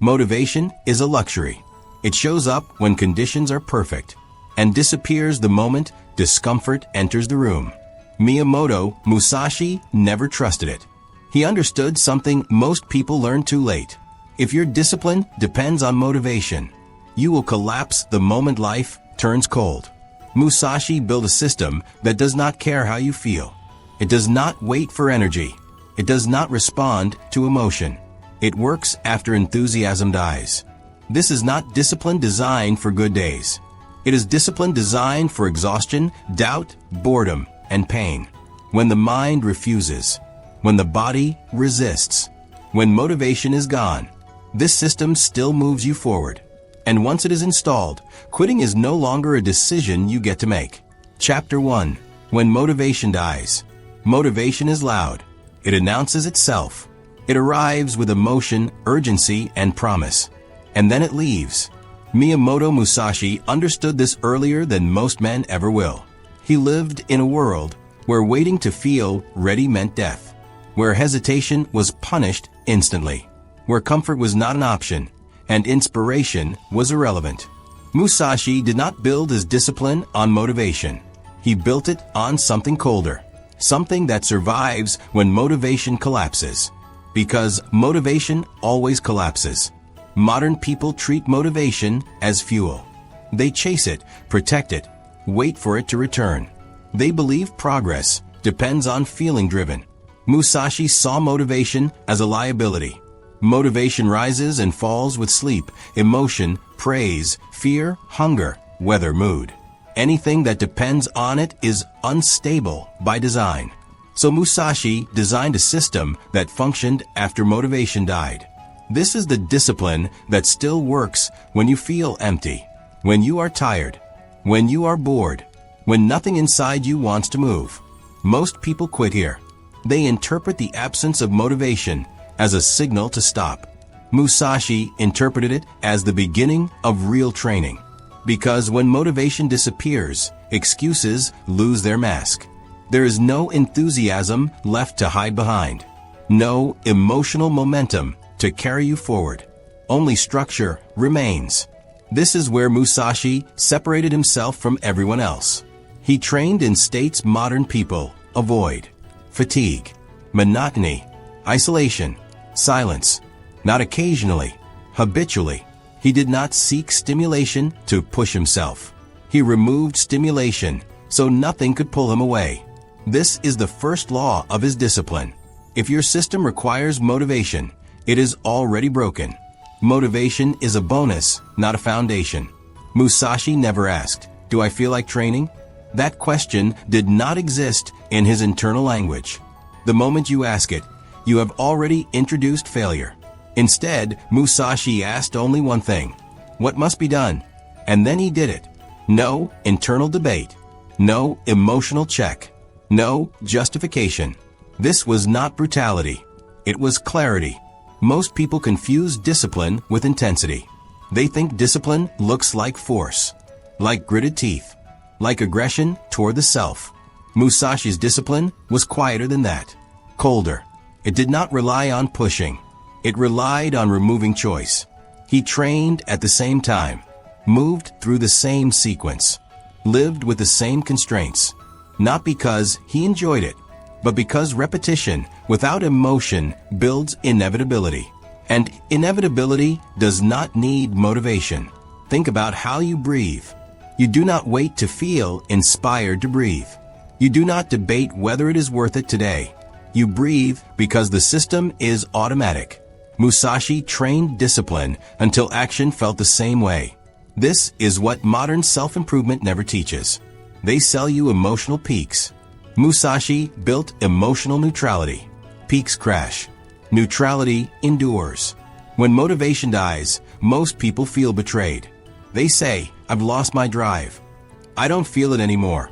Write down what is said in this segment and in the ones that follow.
Motivation is a luxury. It shows up when conditions are perfect and disappears the moment discomfort enters the room. Miyamoto Musashi never trusted it. He understood something most people learn too late. If your discipline depends on motivation, you will collapse the moment life turns cold. Musashi built a system that does not care how you feel. It does not wait for energy. It does not respond to emotion. It works after enthusiasm dies. This is not discipline designed for good days. It is discipline designed for exhaustion, doubt, boredom, and pain. When the mind refuses, when the body resists, when motivation is gone, this system still moves you forward. And once it is installed, quitting is no longer a decision you get to make. Chapter 1. When motivation dies. Motivation is loud. It announces itself. It arrives with emotion, urgency, and promise. And then it leaves. Miyamoto Musashi understood this earlier than most men ever will. He lived in a world where waiting to feel ready meant death, where hesitation was punished instantly, where comfort was not an option, and inspiration was irrelevant. Musashi did not build his discipline on motivation. He built it on something colder, something that survives when motivation collapses. Because motivation always collapses. Modern people treat motivation as fuel. They chase it, protect it, wait for it to return. They believe progress depends on feeling driven. Musashi saw motivation as a liability. Motivation rises and falls with sleep, emotion, praise, fear, hunger, weather, mood. Anything that depends on it is unstable by design. So Musashi designed a system that functioned after motivation died. This is the discipline that still works when you feel empty, when you are tired, when you are bored, when nothing inside you wants to move. Most people quit here. They interpret the absence of motivation as a signal to stop. Musashi interpreted it as the beginning of real training. Because when motivation disappears, excuses lose their mask. There is no enthusiasm left to hide behind. No emotional momentum to carry you forward. Only structure remains. This is where Musashi separated himself from everyone else. He trained in states modern people avoid: fatigue, monotony, isolation, silence. Not occasionally, habitually. He did not seek stimulation to push himself. He removed stimulation so nothing could pull him away. This is the first law of his discipline. If your system requires motivation, it is already broken. Motivation is a bonus, not a foundation. Musashi never asked, "Do I feel like training?" That question did not exist in his internal language. The moment you ask it, you have already introduced failure. Instead, Musashi asked only one thing: what must be done? And then he did it. No internal debate. No emotional check. No justification. This was not brutality. It was clarity. Most people confuse discipline with intensity. They think discipline looks like force, like gritted teeth, like aggression toward the self. Musashi's discipline was quieter than that, colder. It did not rely on pushing. It relied on removing choice. He trained at the same time, moved through the same sequence, lived with the same constraints, not because he enjoyed it, but because repetition without emotion builds inevitability. And inevitability does not need motivation. Think about how you breathe. You do not wait to feel inspired to breathe. You do not debate whether it is worth it today. You breathe because the system is automatic. Musashi trained discipline until action felt the same way. This is what modern self-improvement never teaches. They sell you emotional peaks. Musashi built emotional neutrality. Peaks crash. Neutrality endures. When motivation dies, most people feel betrayed. They say, "I've lost my drive. I don't feel it anymore.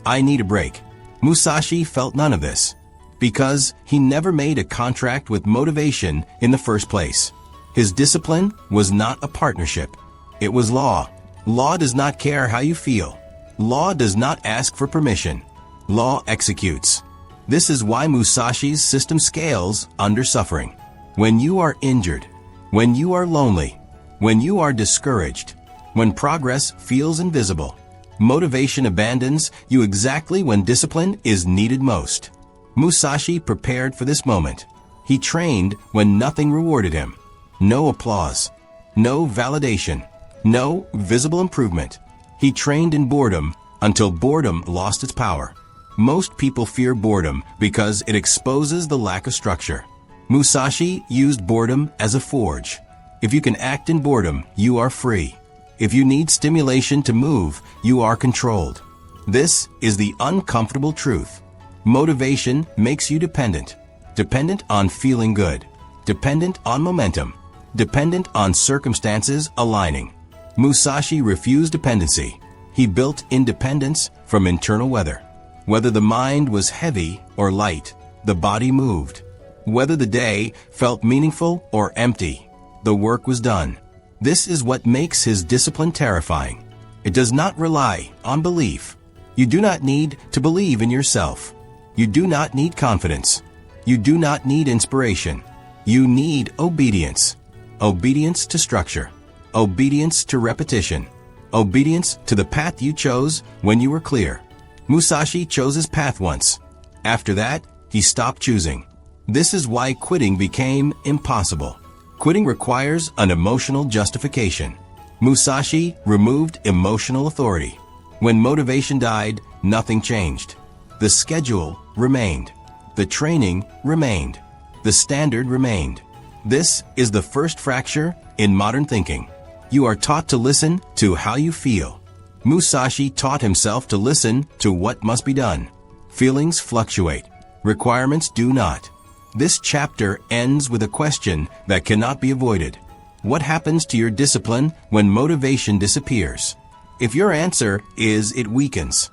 I need a break." Musashi felt none of this, because he never made a contract with motivation in the first place. His discipline was not a partnership. It was law. Law does not care how you feel. Law does not ask for permission. Law executes. This is why Musashi's system scales under suffering. When you are injured, When you are lonely, when you are discouraged, when progress feels invisible, motivation abandons you exactly when discipline is needed most. Musashi prepared for this moment. He trained when nothing rewarded him. No applause, no validation, no visible improvement. He trained in boredom until boredom lost its power. Most people fear boredom because it exposes the lack of structure. Musashi used boredom as a forge. If you can act in boredom, you are free. If you need stimulation to move, you are controlled. This is the uncomfortable truth. Motivation makes you dependent. Dependent on feeling good. Dependent on momentum. Dependent on circumstances aligning. Musashi refused dependency. He built independence from internal weather. Whether the mind was heavy or light, the body moved. Whether the day felt meaningful or empty, the work was done. This is what makes his discipline terrifying. It does not rely on belief. You do not need to believe in yourself. You do not need confidence. You do not need inspiration. You need obedience. Obedience to structure. Obedience to repetition. Obedience to the path you chose when you were clear. Musashi chose his path once. After that, he stopped choosing. This is why quitting became impossible. Quitting requires an emotional justification. Musashi removed emotional authority. When motivation died, nothing changed. The schedule remained. The training remained. The standard remained. This is the first fracture in modern thinking. You are taught to listen to how you feel. Musashi taught himself to listen to what must be done. Feelings fluctuate. Requirements do not. This chapter ends with a question that cannot be avoided. What happens to your discipline when motivation disappears? If your answer is it weakens,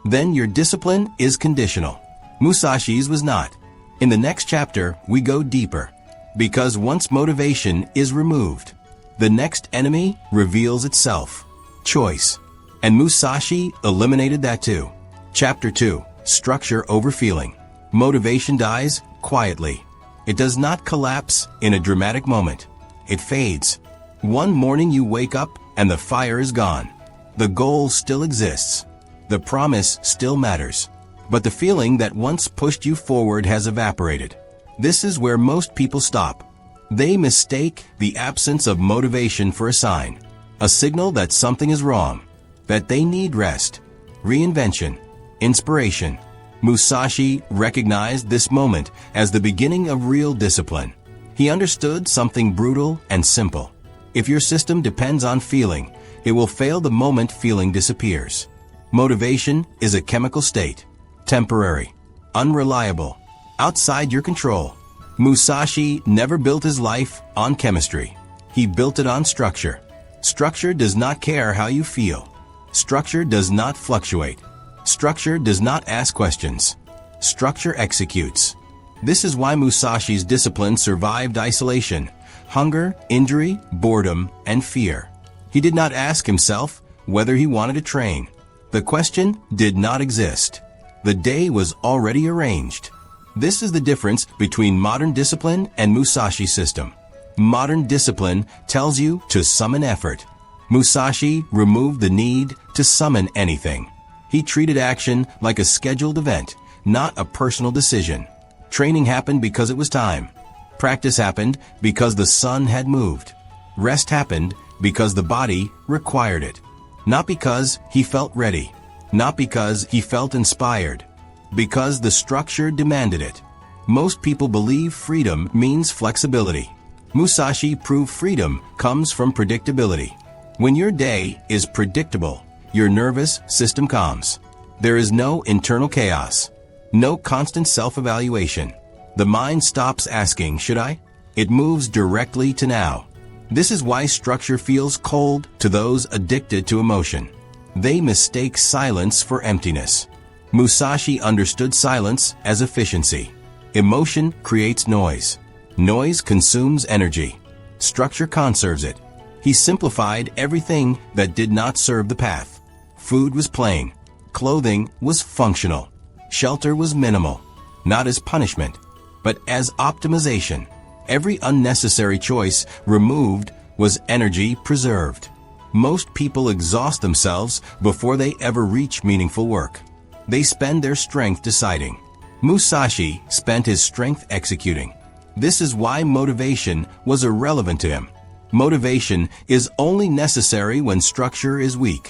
then your discipline is conditional. Musashi's was not. In the next chapter, we go deeper. Because once motivation is removed, the next enemy reveals itself. Choice. And Musashi eliminated that too. Chapter 2. Structure over feeling. Motivation dies quietly. It does not collapse in a dramatic moment. It fades. One morning you wake up and the fire is gone. The goal still exists. The promise still matters. But the feeling that once pushed you forward has evaporated. This is where most people stop. They mistake the absence of motivation for a sign. A signal that something is wrong. That they need rest, reinvention, inspiration. Musashi recognized this moment as the beginning of real discipline. He understood something brutal and simple. If your system depends on feeling, it will fail the moment feeling disappears. Motivation is a chemical state, temporary, unreliable, outside your control. Musashi never built his life on chemistry. He built it on structure. Structure does not care how you feel. Structure does not fluctuate. Structure does not ask questions. Structure executes. This is why Musashi's discipline survived isolation, hunger, injury, boredom, and fear. He did not ask himself whether he wanted to train. The question did not exist. The day was already arranged. This is the difference between modern discipline and Musashi's system. Modern discipline tells you to summon effort. Musashi removed the need to summon anything. He treated action like a scheduled event, not a personal decision. Training happened because it was time. Practice happened because the sun had moved. Rest happened because the body required it. Not because he felt ready. Not because he felt inspired. Because the structure demanded it. Most people believe freedom means flexibility. Musashi proved freedom comes from predictability. When your day is predictable, your nervous system calms. There is no internal chaos. No constant self-evaluation. The mind stops asking, should I? It moves directly to now. This is why structure feels cold to those addicted to emotion. They mistake silence for emptiness. Musashi understood silence as efficiency. Emotion creates noise. Noise consumes energy. Structure conserves it. He simplified everything that did not serve the path. Food was plain. Clothing was functional. Shelter was minimal. Not as punishment, but as optimization. Every unnecessary choice removed was energy preserved. Most people exhaust themselves before they ever reach meaningful work. They spend their strength deciding. Musashi spent his strength executing. This is why motivation was irrelevant to him. Motivation is only necessary when structure is weak.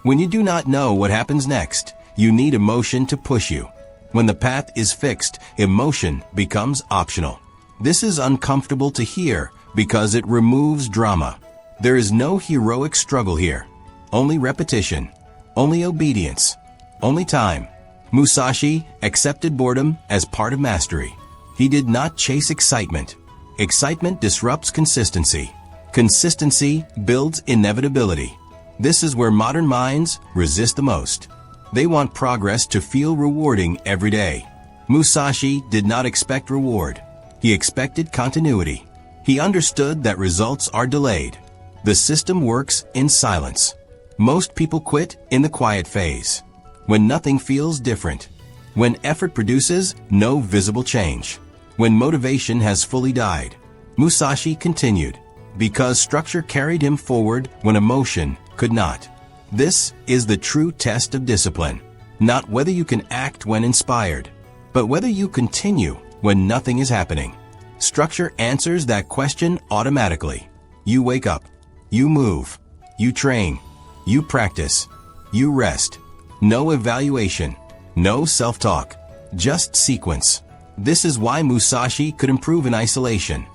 When you do not know what happens next, you need emotion to push you. When the path is fixed, emotion becomes optional. This is uncomfortable to hear because it removes drama. There is no heroic struggle here. Only repetition. Only obedience. Only time. Musashi accepted boredom as part of mastery. He did not chase excitement. Excitement disrupts consistency. Consistency builds inevitability. This is where modern minds resist the most. They want progress to feel rewarding every day. Musashi did not expect reward. He expected continuity. He understood that results are delayed. The system works in silence. Most people quit in the quiet phase, when nothing feels different, when effort produces no visible change, when motivation has fully died. Musashi continued, because structure carried him forward when emotion could not. This is the true test of discipline, not whether you can act when inspired, but whether you continue when nothing is happening. Structure answers that question automatically. You wake up, you move, you train, you practice, you rest. No evaluation, no self-talk, just sequence. This is why Musashi could improve in isolation.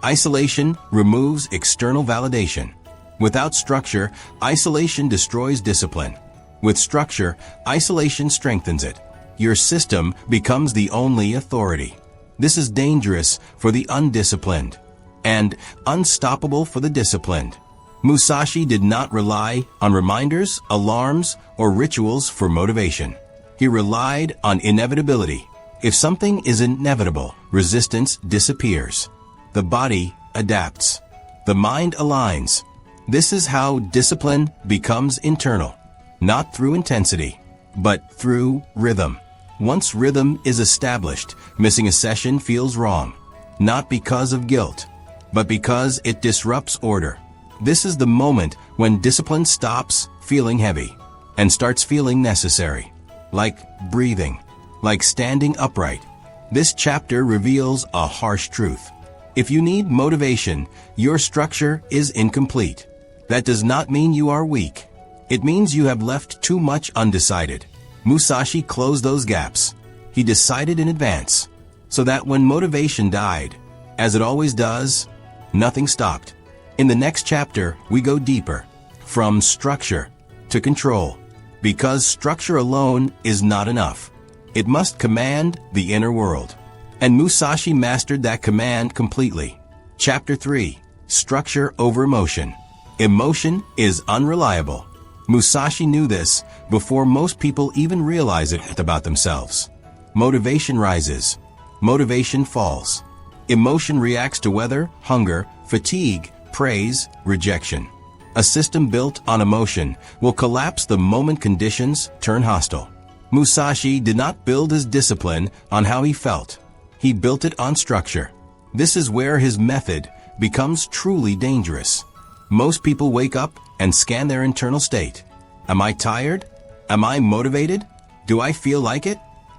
Isolation removes external validation. Without structure, isolation destroys discipline. With structure, isolation strengthens it. Your system becomes the only authority. This is dangerous for the undisciplined and unstoppable for the disciplined. Musashi did not rely on reminders, alarms, or rituals for motivation. He relied on inevitability. If something is inevitable, resistance disappears. The body adapts. The mind aligns. This is how discipline becomes internal, not through intensity, but through rhythm. Once rhythm is established, missing a session feels wrong, not because of guilt, but because it disrupts order. This is the moment when discipline stops feeling heavy and starts feeling necessary, like breathing, like standing upright. This chapter reveals a harsh truth. If you need motivation, your structure is incomplete. That does not mean you are weak. It means you have left too much undecided. Musashi closed those gaps. He decided in advance, so that when motivation died, as it always does, nothing stopped. In the next chapter, we go deeper, from structure to control, because structure alone is not enough. It must command the inner world. And Musashi mastered that command completely. Chapter 3, Structure over Emotion. Emotion is unreliable. Musashi knew this before most people even realize it about themselves. Motivation rises. Motivation falls. Emotion reacts to weather, hunger, fatigue, praise, rejection. A system built on emotion will collapse the moment conditions turn hostile. Musashi did not build his discipline on how he felt. He built it on structure. This is where his method becomes truly dangerous. Most people wake up and scan their internal state. Am I tired? Am I motivated? Do I feel like it?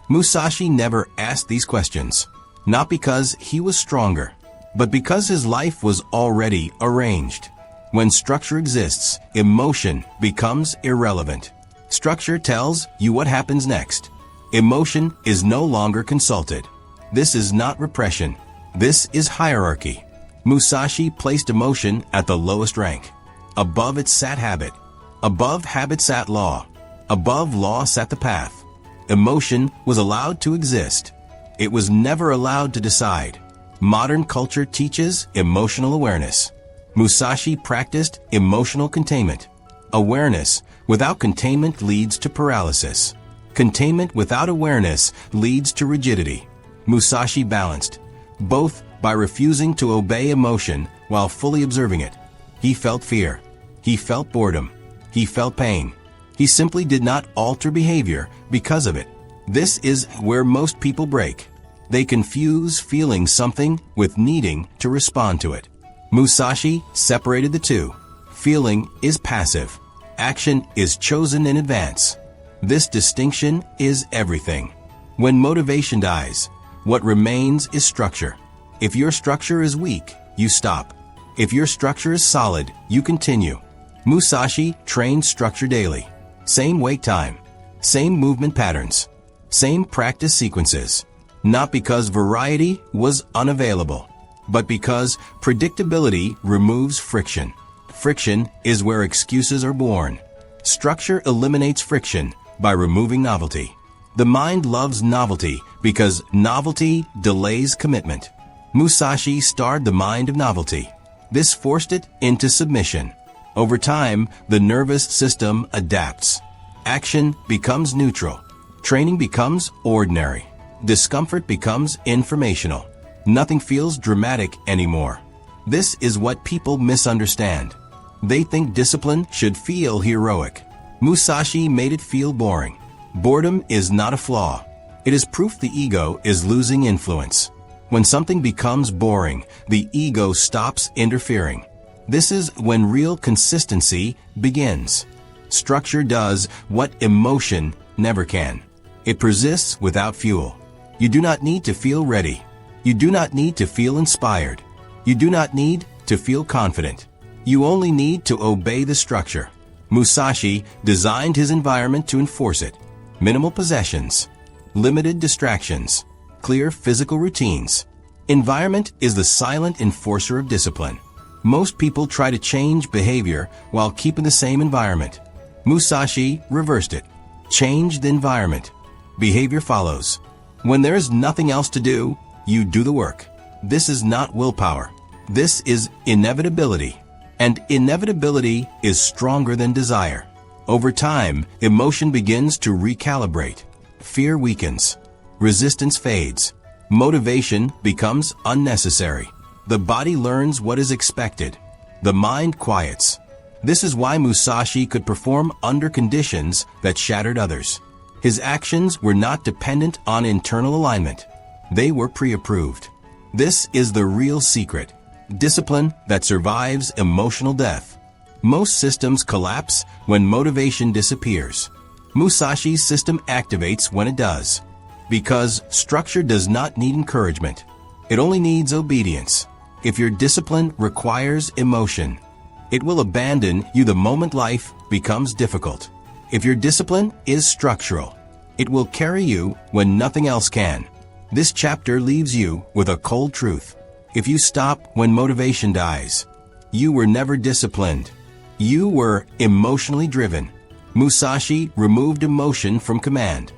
Musashi never asked these questions, not because he was stronger, but because his life was already arranged. When structure exists, emotion becomes irrelevant. Structure tells you what happens next. Emotion is no longer consulted. This is not repression. This is hierarchy. Musashi placed emotion at the lowest rank. Above it sat habit. Above habit sat law. Above law sat the path. Emotion was allowed to exist. It was never allowed to decide. Modern culture teaches emotional awareness. Musashi practiced emotional containment. Awareness without containment leads to paralysis. Containment without awareness leads to rigidity. Musashi balanced both by refusing to obey emotion while fully observing it. He felt fear. He felt boredom. He felt pain. He simply did not alter behavior because of it. This is where most people break. They confuse feeling something with needing to respond to it. Musashi separated the two. Feeling is passive. Action is chosen in advance. This distinction is everything. When motivation dies, what remains is structure. If your structure is weak, you stop. If your structure is solid, you continue. Musashi trained structure daily. Same wake time, same movement patterns, same practice sequences. Not because variety was unavailable, but because predictability removes friction. Friction is where excuses are born. Structure eliminates friction by removing novelty. The mind loves novelty because novelty delays commitment. Musashi starved the mind of novelty. This forced it into submission. Over time, the nervous system adapts. Action becomes neutral. Training becomes ordinary. Discomfort becomes informational. Nothing feels dramatic anymore. This is what people misunderstand. They think discipline should feel heroic. Musashi made it feel boring. Boredom is not a flaw. It is proof the ego is losing influence. When something becomes boring, the ego stops interfering. This is when real consistency begins. Structure does what emotion never can. It persists without fuel. You do not need to feel ready. You do not need to feel inspired. You do not need to feel confident. You only need to obey the structure. Musashi designed his environment to enforce it. Minimal possessions, limited distractions, clear physical routines. Environment is the silent enforcer of discipline. Most people try to change behavior while keeping the same environment. Musashi reversed it. Change the environment. Behavior follows. When there is nothing else to do, you do the work. This is not willpower. This is inevitability. And inevitability is stronger than desire. Over time, emotion begins to recalibrate. Fear weakens. Resistance fades. Motivation becomes unnecessary. The body learns what is expected. The mind quiets. This is why Musashi could perform under conditions that shattered others. His actions were not dependent on internal alignment. They were pre-approved. This is the real secret. Discipline that survives emotional death. Most systems collapse when motivation disappears. Musashi's system activates when it does. Because structure does not need encouragement. It only needs obedience. If your discipline requires emotion, it will abandon you the moment life becomes difficult. If your discipline is structural, it will carry you when nothing else can. This chapter leaves you with a cold truth. If you stop when motivation dies, you were never disciplined. You were emotionally driven. Musashi removed emotion from command.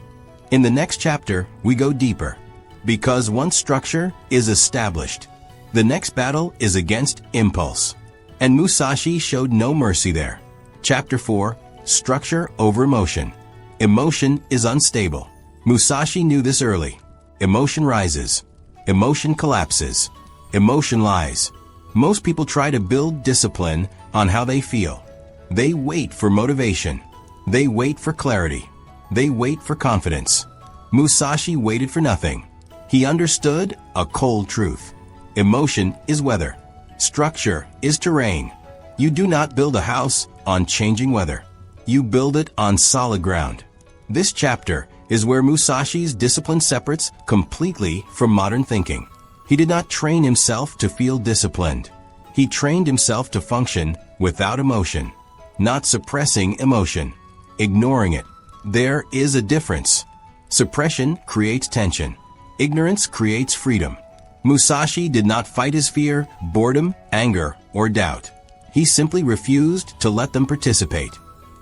In the next chapter, we go deeper. Because once structure is established, the next battle is against impulse. And Musashi showed no mercy there. Chapter 4, Structure over Emotion. Emotion is unstable. Musashi knew this early. Emotion rises. Emotion collapses. Emotion lies. Most people try to build discipline on how they feel. They wait for motivation. They wait for clarity. They wait for confidence. Musashi waited for nothing. He understood a cold truth. Emotion is weather. Structure is terrain. You do not build a house on changing weather. You build it on solid ground. This chapter is where Musashi's discipline separates completely from modern thinking. He did not train himself to feel disciplined. He trained himself to function without emotion, not suppressing emotion, ignoring it. There is a difference. Suppression creates tension. Ignorance creates freedom. Musashi did not fight his fear, boredom, anger, or doubt. He simply refused to let them participate.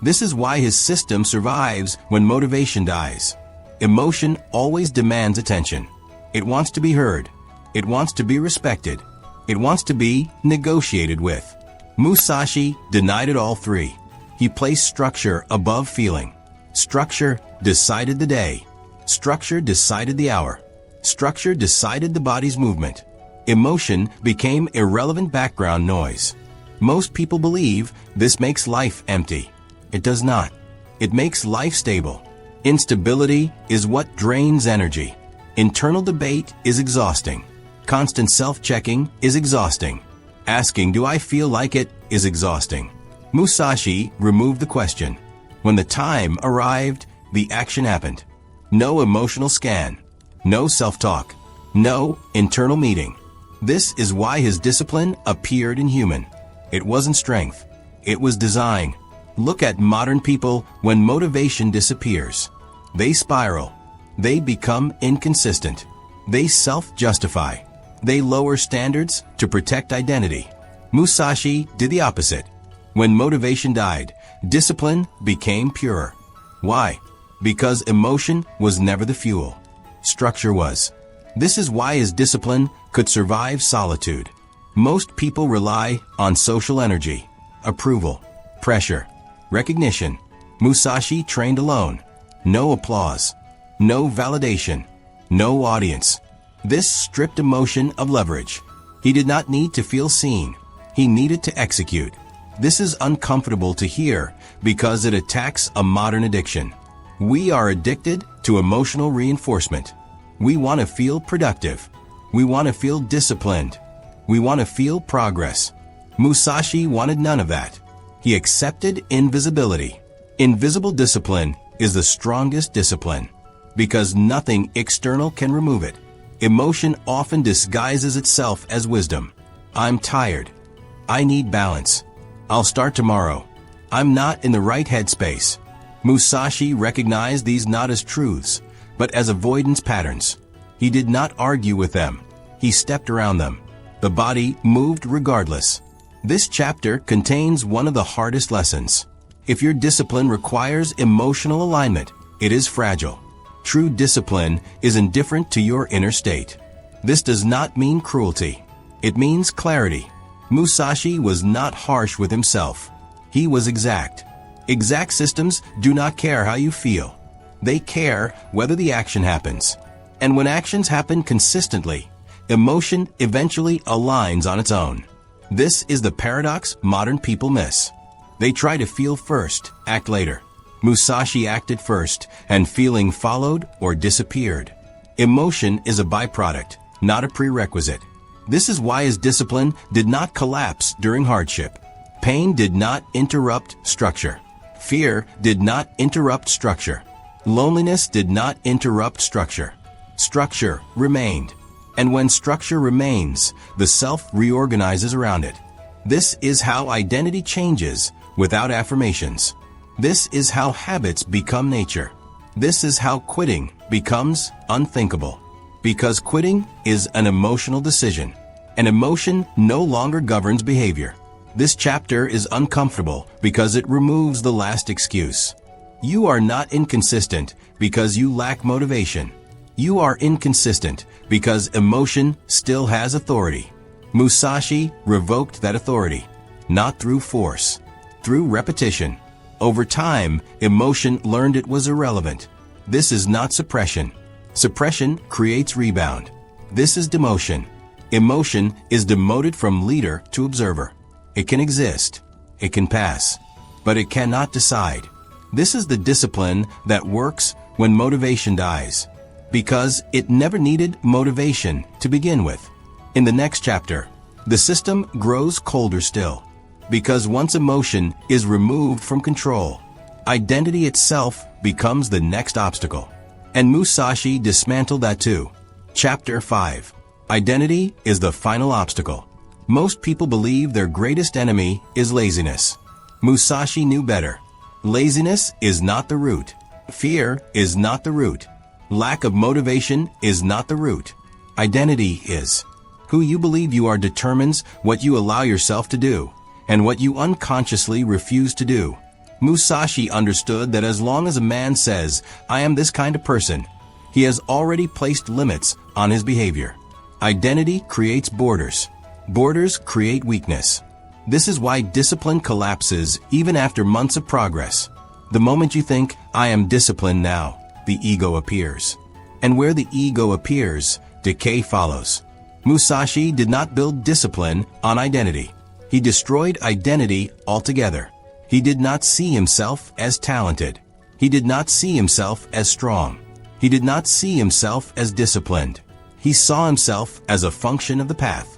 This is why his system survives when motivation dies. Emotion always demands attention. It wants to be heard. It wants to be respected. It wants to be negotiated with. Musashi denied it all three. He placed structure above feeling. Structure decided the day. Structure decided the hour. Structure decided the body's movement. Emotion became irrelevant background noise. Most people believe this makes life empty. It does not. It makes life stable. Instability is what drains energy. Internal debate is exhausting. Constant self-checking is exhausting. Asking, "Do I feel like it?" is exhausting. Musashi removed the question. When the time arrived, the action happened. No emotional scan. No self-talk. No internal meeting. This is why his discipline appeared inhuman. It wasn't strength. It was design. Look at modern people when motivation disappears. They spiral. They become inconsistent. They self-justify. They lower standards to protect identity. Musashi did the opposite. When motivation died, discipline became purer. Why? Because emotion was never the fuel. Structure was. This is why his discipline could survive solitude. Most people rely on social energy, approval, pressure, recognition. Musashi trained alone. No applause. No validation. No audience. This stripped emotion of leverage. He did not need to feel seen. He needed to execute. This is uncomfortable to hear because it attacks a modern addiction. We are addicted to emotional reinforcement. We want to feel productive. We want to feel disciplined. We want to feel progress. Musashi wanted none of that. He accepted invisibility. Invisible discipline is the strongest discipline because nothing external can remove it. Emotion often disguises itself as wisdom. I'm tired. I need balance. I'll start tomorrow. I'm not in the right headspace. Musashi recognized these not as truths, but as avoidance patterns. He did not argue with them. He stepped around them. The body moved regardless. This chapter contains one of the hardest lessons. If your discipline requires emotional alignment, it is fragile. True discipline is indifferent to your inner state. This does not mean cruelty. It means clarity. Musashi was not harsh with himself. He was exact. Exact systems do not care how you feel. They care whether the action happens. And when actions happen consistently, emotion eventually aligns on its own. This is the paradox modern people miss. They try to feel first, act later. Musashi acted first, and feeling followed or disappeared. Emotion is a byproduct, not a prerequisite. This is why his discipline did not collapse during hardship. Pain did not interrupt structure. Fear did not interrupt structure. Loneliness did not interrupt structure. Structure remained. And when structure remains, the self reorganizes around it. This is how identity changes without affirmations. This is how habits become nature. This is how quitting becomes unthinkable. Because quitting is an emotional decision. An emotion no longer governs behavior. This chapter is uncomfortable because it removes the last excuse. You are not inconsistent because you lack motivation. You are inconsistent because emotion still has authority. Musashi revoked that authority, not through force, through repetition. Over time, emotion learned it was irrelevant. This is not suppression. Suppression creates rebound. This is demotion. Emotion is demoted from leader to observer. It can exist. It can pass. But it cannot decide. This is the discipline that works when motivation dies. Because it never needed motivation to begin with. In the next chapter, the system grows colder still. Because once emotion is removed from control, identity itself becomes the next obstacle. And Musashi dismantled that too. Chapter 5. Identity is the final obstacle. Most people believe their greatest enemy is laziness. Musashi knew better. Laziness is not the root. Fear is not the root. Lack of motivation is not the root. Identity is. Who you believe you are determines what you allow yourself to do, and what you unconsciously refuse to do. Musashi understood that as long as a man says, "I am this kind of person," he has already placed limits on his behavior. Identity creates borders. Borders create weakness. This is why discipline collapses even after months of progress. The moment you think, "I am disciplined now," the ego appears. And where the ego appears, decay follows. Musashi did not build discipline on identity. He destroyed identity altogether. He did not see himself as talented. He did not see himself as strong. He did not see himself as disciplined. He saw himself as a function of the path.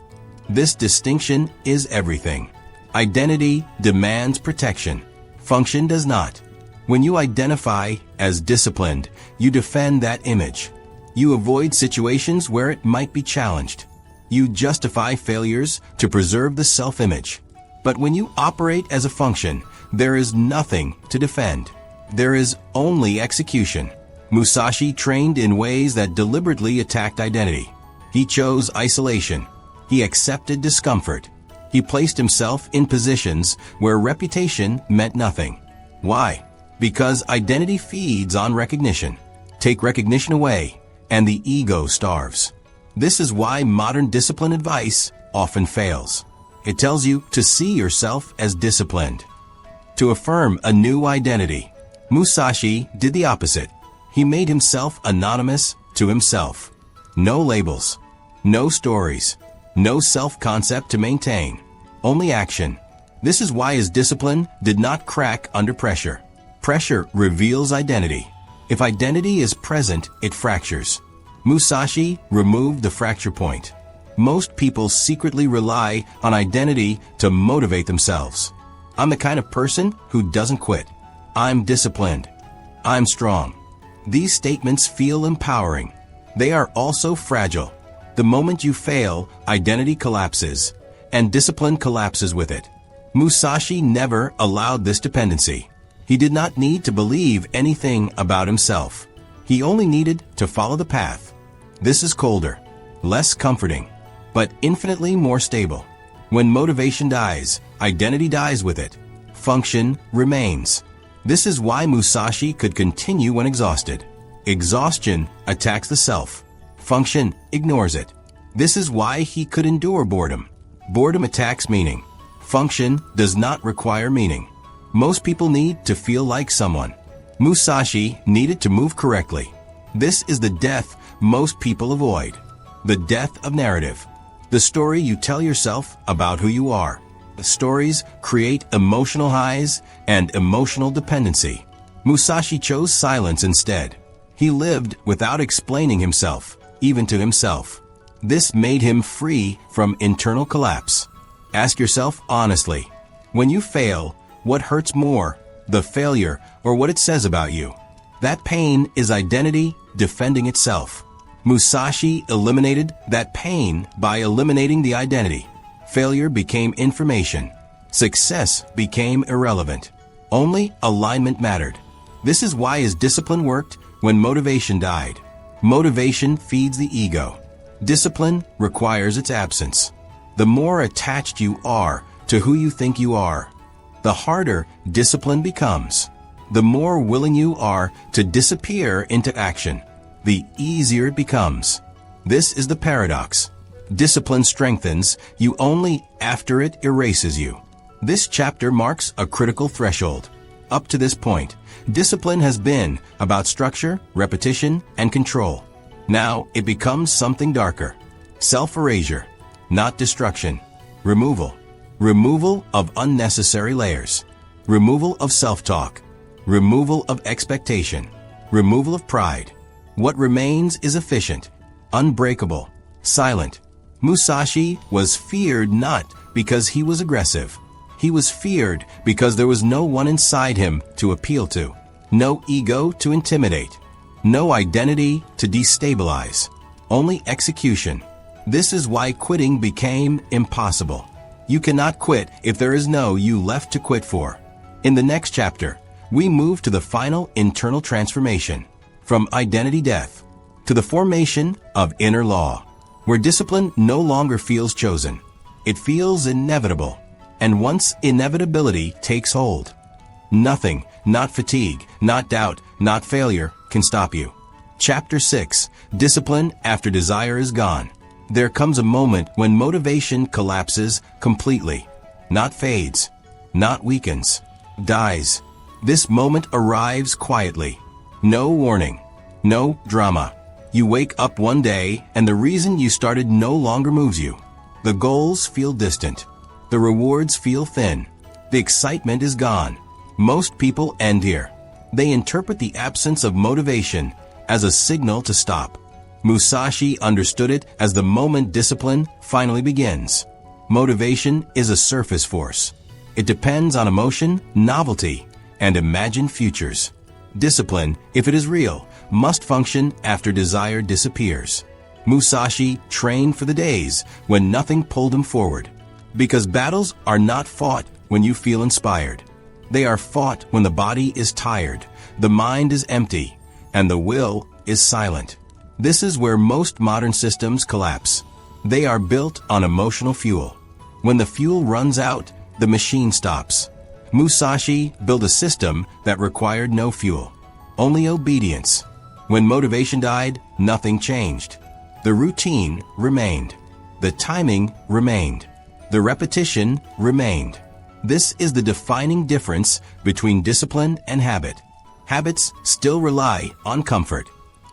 This distinction is everything. Identity demands protection. Function does not. When you identify as disciplined, you defend that image. You avoid situations where it might be challenged. You justify failures to preserve the self-image. But when you operate as a function, there is nothing to defend. There is only execution. Musashi trained in ways that deliberately attacked identity. He chose isolation. He accepted discomfort. He placed himself in positions where reputation meant nothing. Why? Because identity feeds on recognition. Take recognition away, and the ego starves. This is why modern discipline advice often fails. It tells you to see yourself as disciplined. To affirm a new identity, Musashi did the opposite. He made himself anonymous to himself. No labels, no stories, no self-concept to maintain, only action. This is why his discipline did not crack under pressure. Pressure reveals identity. If identity is present, it fractures. Musashi removed the fracture point. Most people secretly rely on identity to motivate themselves. I'm the kind of person who doesn't quit. I'm disciplined. I'm strong. These statements feel empowering. They are also fragile. The moment you fail, identity collapses, and discipline collapses with it. Musashi never allowed this dependency. He did not need to believe anything about himself. He only needed to follow the path. This is colder, less comforting, but infinitely more stable. When motivation dies, identity dies with it. Function remains. This is why Musashi could continue when exhausted. Exhaustion attacks the self. Function ignores it. This is why he could endure boredom. Boredom attacks meaning. Function does not require meaning. Most people need to feel like someone. Musashi needed to move correctly. This is the death most people avoid. The death of narrative. The story you tell yourself about who you are. The stories create emotional highs and emotional dependency. Musashi chose silence instead. He lived without explaining himself, even to himself. This made him free from internal collapse. Ask yourself honestly, when you fail, what hurts more, the failure or what it says about you? That pain is identity defending itself. Musashi eliminated that pain by eliminating the identity. Failure became information. Success became irrelevant. Only alignment mattered. This is why his discipline worked when motivation died. Motivation feeds the ego. Discipline requires its absence. The more attached you are to who you think you are, the harder discipline becomes. The more willing you are to disappear into action, the easier it becomes. This is the paradox. Discipline strengthens you only after it erases you. This chapter marks a critical threshold. Up to this point, discipline has been about structure, repetition, and control. Now it becomes something darker. Self-erasure, not destruction. Removal. Removal of unnecessary layers. Removal of self-talk. Removal of expectation. Removal of pride. What remains is efficient, unbreakable, silent. Musashi was feared not because he was aggressive. He was feared because there was no one inside him to appeal to, no ego to intimidate, no identity to destabilize, only execution. This is why quitting became impossible. You cannot quit if there is no you left to quit for. In the next chapter, we move to the final internal transformation, from identity death to the formation of inner law, where discipline no longer feels chosen. It feels inevitable. And once inevitability takes hold, nothing, not fatigue, not doubt, not failure, can stop you. Chapter 6. Discipline after desire is gone. There comes a moment when motivation collapses completely. Not fades, not weakens, dies. This moment arrives quietly. No warning, no drama. You wake up one day and the reason you started no longer moves you. The goals feel distant. The rewards feel thin. The excitement is gone. Most people end here. They interpret the absence of motivation as a signal to stop. Musashi understood it as the moment discipline finally begins. Motivation is a surface force. It depends on emotion, novelty, and imagined futures. Discipline, if it is real, must function after desire disappears. Musashi trained for the days when nothing pulled him forward. Because battles are not fought when you feel inspired. They are fought when the body is tired, the mind is empty, and the will is silent. This is where most modern systems collapse. They are built on emotional fuel. When the fuel runs out, the machine stops. Musashi built a system that required no fuel, only obedience. When motivation died, nothing changed. The routine remained. The timing remained. The repetition remained. This is the defining difference between discipline and habit. Habits still rely on comfort.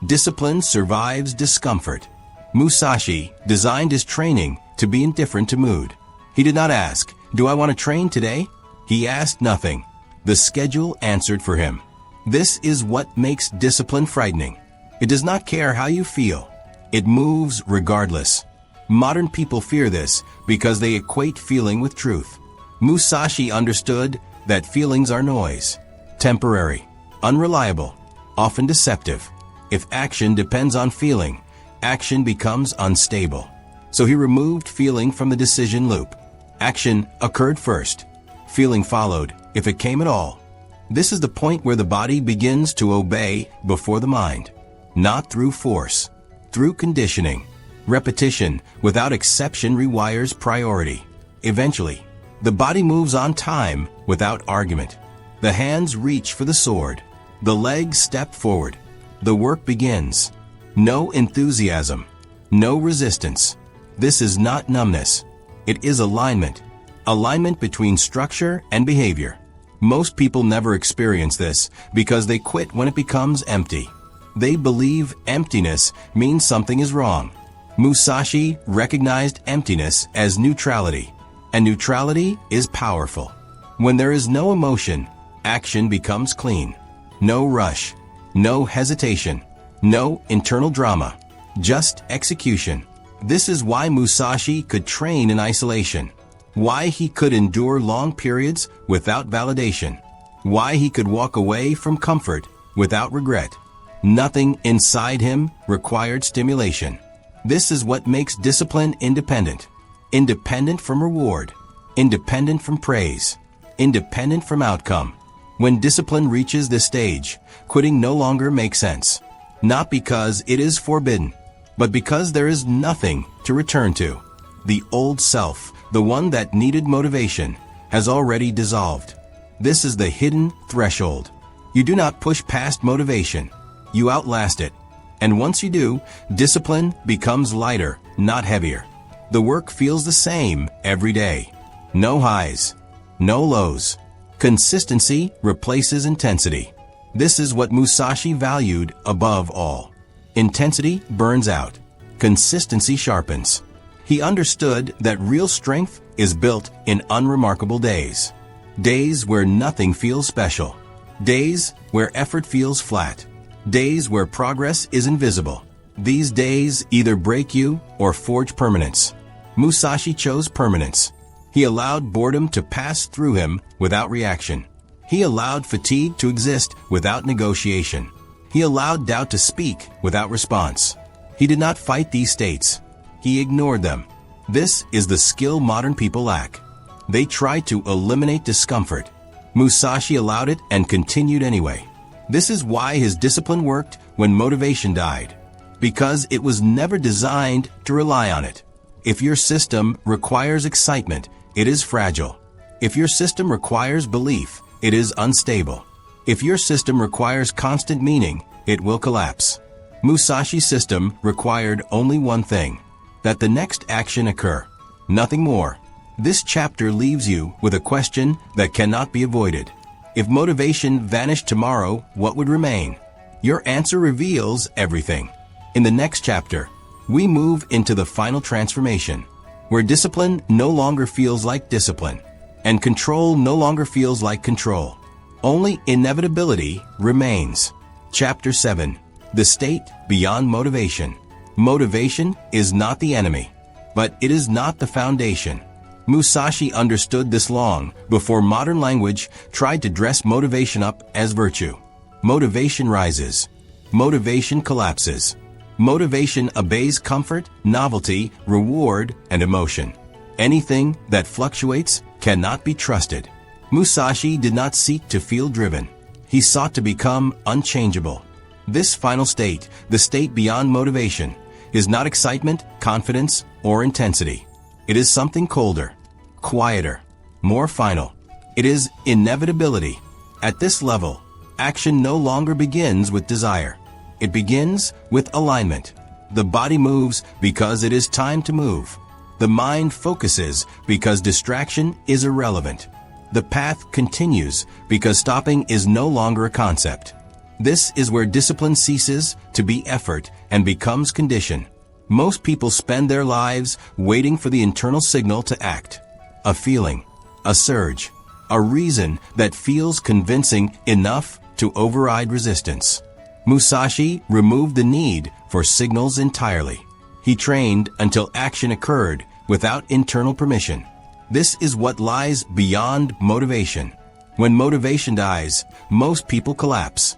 Discipline survives discomfort. Musashi designed his training to be indifferent to mood. He did not ask, "Do I want to train today?" He asked nothing. The schedule answered for him. This is what makes discipline frightening. It does not care how you feel. It moves regardless. Modern people fear this because they equate feeling with truth. Musashi understood that feelings are noise, temporary, unreliable, often deceptive. If action depends on feeling, action becomes unstable. So he removed feeling from the decision loop. Action occurred first. Feeling followed, if it came at all. This is the point where the body begins to obey before the mind. Not through force, through conditioning. Repetition, without exception, rewires priority. Eventually, the body moves on time without argument. The hands reach for the sword. The legs step forward. The work begins. No enthusiasm. No resistance. This is not numbness. It is alignment. Alignment between structure and behavior. Most people never experience this because they quit when it becomes empty. They believe emptiness means something is wrong. Musashi recognized emptiness as neutrality, and neutrality is powerful. When there is no emotion, action becomes clean. No rush, no hesitation, no internal drama, just execution. This is why Musashi could train in isolation, why he could endure long periods without validation, why he could walk away from comfort without regret. Nothing inside him required stimulation. This is what makes discipline independent. Independent from reward, independent from praise, independent from outcome. When discipline reaches this stage, quitting no longer makes sense. Not because it is forbidden, but because there is nothing to return to. The old self, the one that needed motivation, has already dissolved. This is the hidden threshold. You do not push past motivation. You outlast it. And once you do, discipline becomes lighter, not heavier. The work feels the same every day. No highs, no lows. Consistency replaces intensity. This is what Musashi valued above all. Intensity burns out. Consistency sharpens. He understood that real strength is built in unremarkable days. Days where nothing feels special. Days where effort feels flat. Days where progress is invisible. These days either break you or forge permanence. Musashi chose permanence. He allowed boredom to pass through him without reaction. He allowed fatigue to exist without negotiation. He allowed doubt to speak without response. He did not fight these states. He ignored them. This is the skill modern people lack. They try to eliminate discomfort. Musashi allowed it and continued anyway. This is why his discipline worked when motivation died. Because it was never designed to rely on it. If your system requires excitement, it is fragile. If your system requires belief, it is unstable. If your system requires constant meaning, it will collapse. Musashi's system required only one thing, that the next action occur, nothing more. This chapter leaves you with a question that cannot be avoided. If motivation vanished tomorrow, what would remain? Your answer reveals everything. In the next chapter, we move into the final transformation, where discipline no longer feels like discipline, and control no longer feels like control. Only inevitability remains. Chapter 7. the state beyond motivation. Motivation is not the enemy, but it is not the foundation. Musashi understood this long before modern language tried to dress motivation up as virtue. Motivation rises. Motivation collapses. Motivation obeys comfort, novelty, reward, and emotion. Anything that fluctuates cannot be trusted. Musashi did not seek to feel driven. He sought to become unchangeable. This final state, the state beyond motivation, is not excitement, confidence, or intensity. It is something colder, quieter, more final. It is inevitability. At this level, action no longer begins with desire. It begins with alignment. The body moves because it is time to move. The mind focuses because distraction is irrelevant. The path continues because stopping is no longer a concept. This is where discipline ceases to be effort and becomes condition. Most people spend their lives waiting for the internal signal to act. A feeling, a surge, a reason that feels convincing enough to override resistance. Musashi removed the need for signals entirely. He trained until action occurred without internal permission. This is what lies beyond motivation. When motivation dies, most people collapse.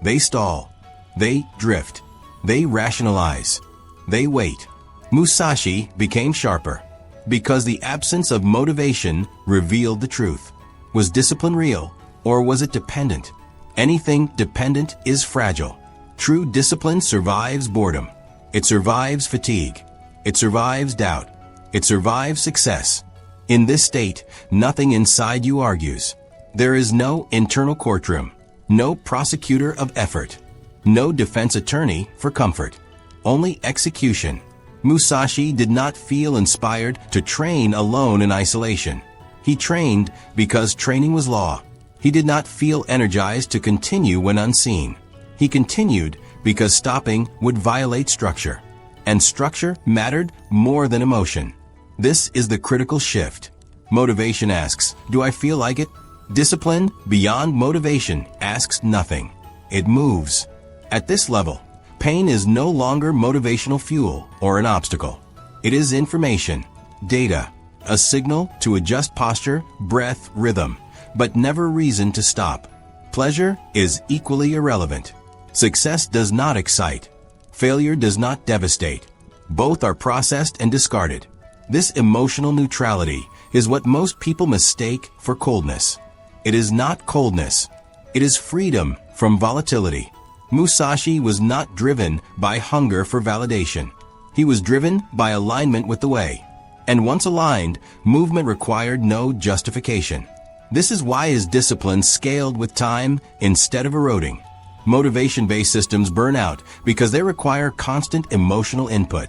They stall. They drift. They rationalize. They wait. Musashi became sharper because the absence of motivation revealed the truth. Was discipline real, or was it dependent? Anything dependent is fragile. True discipline survives boredom. It survives fatigue. It survives doubt. It survives success. In this state, nothing inside you argues. There is no internal courtroom, no prosecutor of effort, no defense attorney for comfort, only execution. Musashi did not feel inspired to train alone in isolation. He trained because training was law. He did not feel energized to continue when unseen. He continued because stopping would violate structure, and structure mattered more than emotion. This is the critical shift. Motivation asks, do I feel like it? Discipline beyond motivation asks nothing. It moves. At this level, pain is no longer motivational fuel or an obstacle. It is information, data, a signal to adjust posture, breath, rhythm, but never reason to stop. Pleasure is equally irrelevant. Success does not excite. Failure does not devastate. Both are processed and discarded. This emotional neutrality is what most people mistake for coldness. It is not coldness. It is freedom from volatility. Musashi was not driven by hunger for validation. He was driven by alignment with the way. And once aligned, movement required no justification. This is why his discipline scaled with time instead of eroding. Motivation-based systems burn out because they require constant emotional input.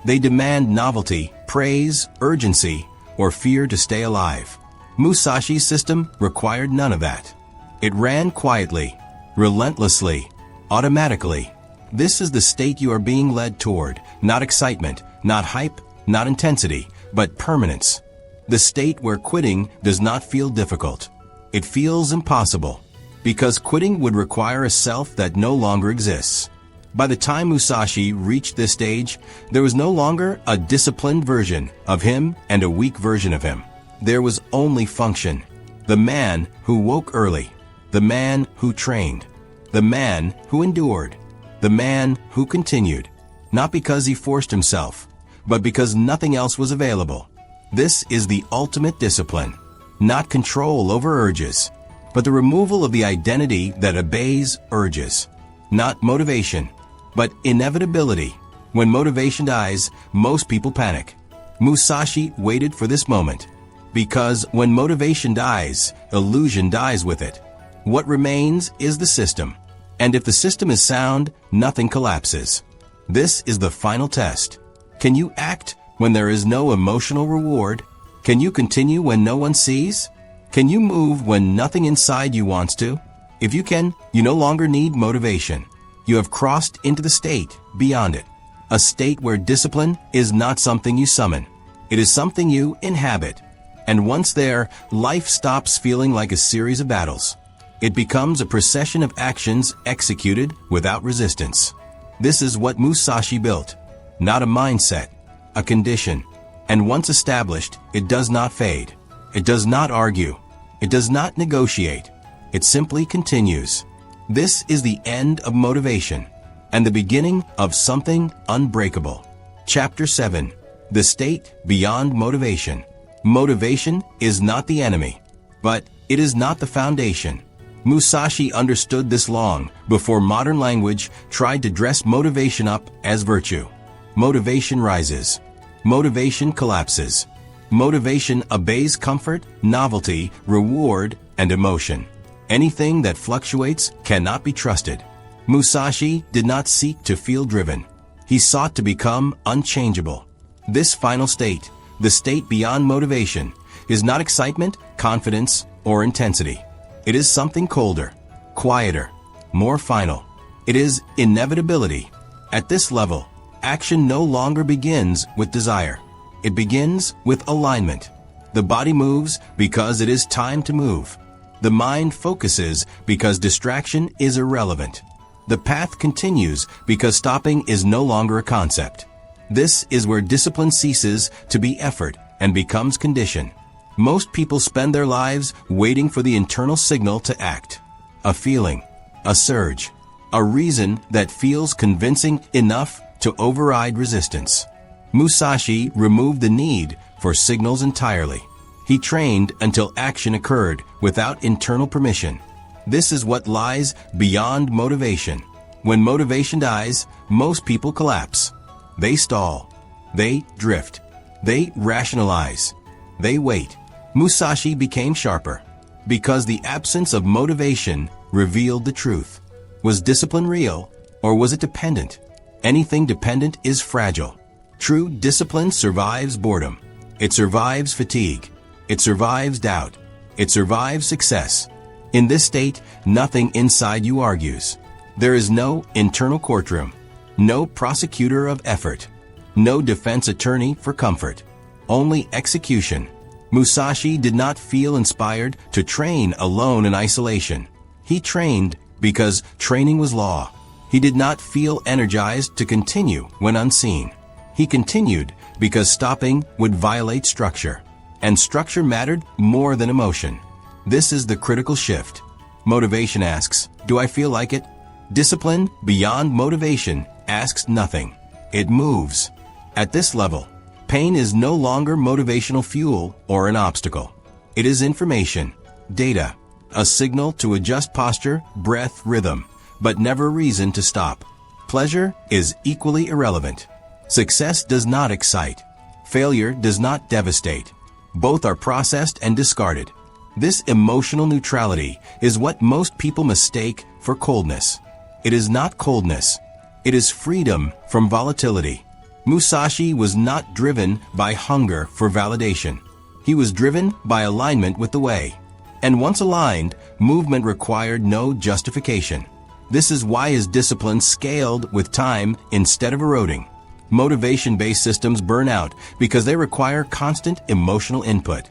They demand novelty, praise, urgency, or fear to stay alive. Musashi's system required none of that. It ran quietly, relentlessly, automatically. This is the state you are being led toward, not excitement, not hype, not intensity, but permanence. The state where quitting does not feel difficult. It feels impossible, because quitting would require a self that no longer exists. By the time Musashi reached this stage, there was no longer a disciplined version of him and a weak version of him. There was only function. The man who woke early. The man who trained. The man who endured. The man who continued. Not because he forced himself, but because nothing else was available. This is the ultimate discipline. Not control over urges, but the removal of the identity that obeys urges. Not motivation, but inevitability. When motivation dies, most people panic. Musashi waited for this moment, because when motivation dies, illusion dies with it. What remains is the system, and if the system is sound, nothing collapses. This is the final test. Can you act when there is no emotional reward? Can you continue when no one sees? Can you move when nothing inside you wants to? If you can, you no longer need motivation. You have crossed into the state beyond it, a state where discipline is not something you summon. It is something you inhabit. And once there, life stops feeling like a series of battles. It becomes a procession of actions executed without resistance. This is what Musashi built. Not a mindset, a condition. And once established, it does not fade. It does not argue. It does not negotiate. It simply continues. This is the end of motivation and the beginning of something unbreakable. Chapter 7. The state beyond motivation. Motivation is not the enemy, but it is not the foundation. Musashi understood this long before modern language tried to dress motivation up as virtue. Motivation rises. Motivation collapses. Motivation obeys comfort, novelty, reward, and emotion. Anything that fluctuates cannot be trusted. Musashi did not seek to feel driven. He sought to become unchangeable. This final state, the state beyond motivation, is not excitement, confidence, or intensity. It is something colder, quieter, more final. It is inevitability. At this level, action no longer begins with desire. It begins with alignment. The body moves because it is time to move. The mind focuses because distraction is irrelevant. The path continues because stopping is no longer a concept. This is where discipline ceases to be effort and becomes condition. Most people spend their lives waiting for the internal signal to act. A feeling, a surge, a reason that feels convincing enough to override resistance. Musashi removed the need for signals entirely. He trained until action occurred without internal permission. This is what lies beyond motivation. When motivation dies, most people collapse. They stall. They drift. They rationalize. They wait. Musashi became sharper because the absence of motivation revealed the truth. Was discipline real, or was it dependent? Anything dependent is fragile. True discipline survives boredom. It survives fatigue. It survives doubt. It survives success. In this state, nothing inside you argues. There is no internal courtroom, no prosecutor of effort, no defense attorney for comfort, only execution. Musashi did not feel inspired to train alone in isolation. He trained because training was law. He did not feel energized to continue when unseen. He continued because stopping would violate structure, and structure mattered more than emotion. This is the critical shift. Motivation asks, "Do I feel like it?" Discipline beyond motivation asks nothing. It moves. At this level, pain is no longer motivational fuel or an obstacle. It is information, data, a signal to adjust posture, breath, rhythm, but never reason to stop. Pleasure is equally irrelevant. Success does not excite. Failure does not devastate. Both are processed and discarded. This emotional neutrality is what most people mistake for coldness. It is not coldness. It is freedom from volatility. Musashi was not driven by hunger for validation. He was driven by alignment with the way. And once aligned, movement required no justification. This is why his discipline scaled with time instead of eroding. Motivation-based systems burn out because they require constant emotional input.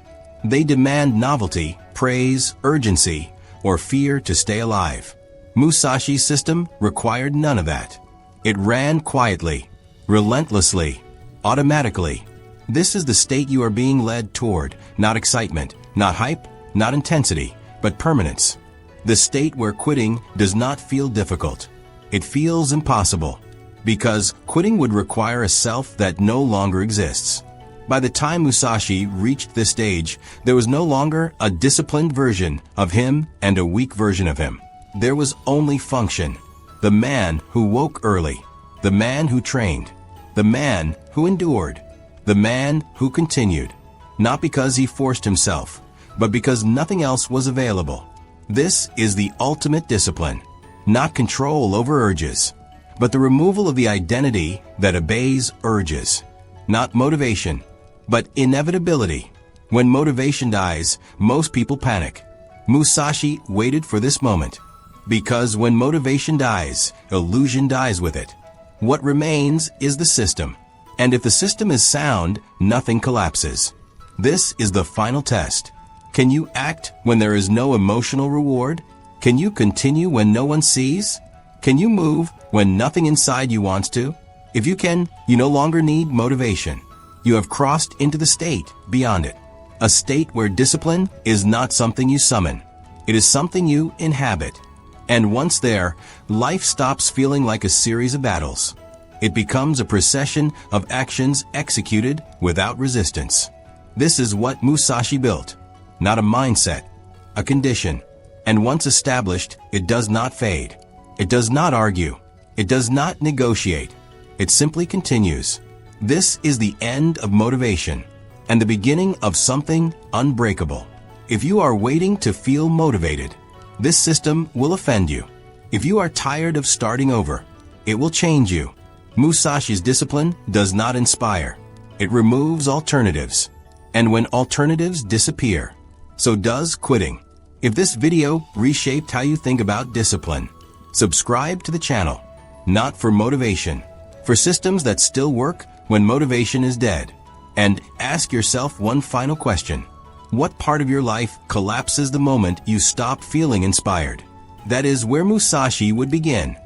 They demand novelty, praise, urgency, or fear to stay alive. Musashi's system required none of that. It ran quietly, relentlessly, automatically. This is the state you are being led toward, not excitement, not hype, not intensity, but permanence. The state where quitting does not feel difficult. It feels impossible, because quitting would require a self that no longer exists. By the time Musashi reached this stage, there was no longer a disciplined version of him and a weak version of him. There was only function. The man who woke early, the man who trained, the man who endured, the man who continued, not because he forced himself, but because nothing else was available. This is the ultimate discipline, not control over urges, but the removal of the identity that obeys urges, not motivation, but inevitability. When motivation dies, most people panic. Musashi waited for this moment, because when motivation dies, illusion dies with it. What remains is the system, and if the system is sound, nothing collapses. This is the final test. Can you act when there is no emotional reward? Can you continue when no one sees? Can you move when nothing inside you wants to? If you can, you no longer need motivation. You have crossed into the state beyond it. A state where discipline is not something you summon. It is something you inhabit. And once there, life stops feeling like a series of battles. It becomes a procession of actions executed without resistance. This is what Musashi built. Not a mindset, a condition. And once established, it does not fade. It does not argue. It does not negotiate. It simply continues. This is the end of motivation and the beginning of something unbreakable. If you are waiting to feel motivated, this system will offend you. If you are tired of starting over, it will change you. Musashi's discipline does not inspire. It removes alternatives. And when alternatives disappear, so does quitting. If this video reshaped how you think about discipline, subscribe to the channel. Not for motivation, for systems that still work when motivation is dead. And ask yourself one final question. What part of your life collapses the moment you stop feeling inspired? That is where Musashi would begin.